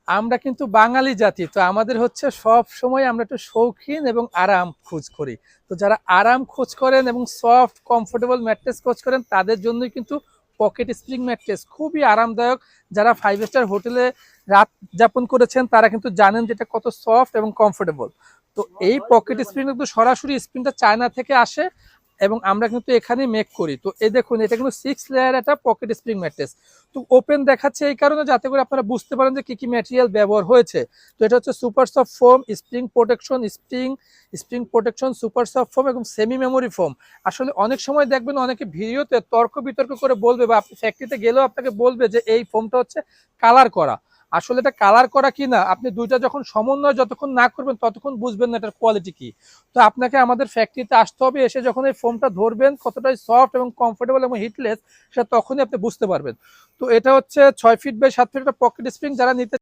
আমরা কিন্তু বাঙালি জাতি, তো আমাদের হচ্ছে সব সময় আমরা একটু শৌখিন এবং আরাম খোঁজ করি। তো যারা আরাম খোঁজ করেন এবং সফট কমফোর্টেবল ম্যাট্রেস খোঁজ করেন তাদের জন্যই কিন্তু পকেট স্প্রিং ম্যাট্রেস খুবই আরামদায়ক। যারা 5 স্টার হোটেলে রাত যাপন করেছেন তারা কিন্তু জানেন যে এটা কত সফট এবং কমফোর্টেবল। তো এই পকেট স্প্রিং কিন্তু সরাসরি স্প্রিংটা চায়না থেকে আসে এবং আমরা কিন্তু এখানে মেক করি। তো এই দেখুন, এটা কিন্তু 6 লেয়ার একটা পকেট স্প্রিং ম্যাট্রেস। তো ওপেন দেখাচ্ছে এই কারণে যাতে করে আপনারা বুঝতে পারেন যে কি কি ম্যাটেরিয়াল ব্যবহার হয়েছে। তো এটা হচ্ছে super soft foam, spring protection, spring protection, super soft foam এবং সেমি মেমোরি ফোম। আসলে অনেক সময় দেখবেন অনেকে ভিডিওতে তর্ক বিতর্ক করে বলবে বা আপনি ফ্যাক্টরিতে গেলেও আপনাকে বলবে যে এই ফোমটা হচ্ছে কালার করা। আসলে এটা কালার করা কি না, আপনি দুইটা যখন সমন্বয় যতক্ষণ না করবেন ততক্ষণ বুঝবেন না এটার কোয়ালিটি কি। তো আপনাকে আমাদের ফ্যাক্টরিতে আসতে হবে, এসে যখন এই ফোমটা ধরবেন কতটাই সফট এবং কমফোর্টেবল এবং হিটলেস সেটা তখনই আপনি বুঝতে পারবেন। তো এটা হচ্ছে 6 ফিট বাই 7 ফিট একটা পকেট স্প্রিং। যারা নিতে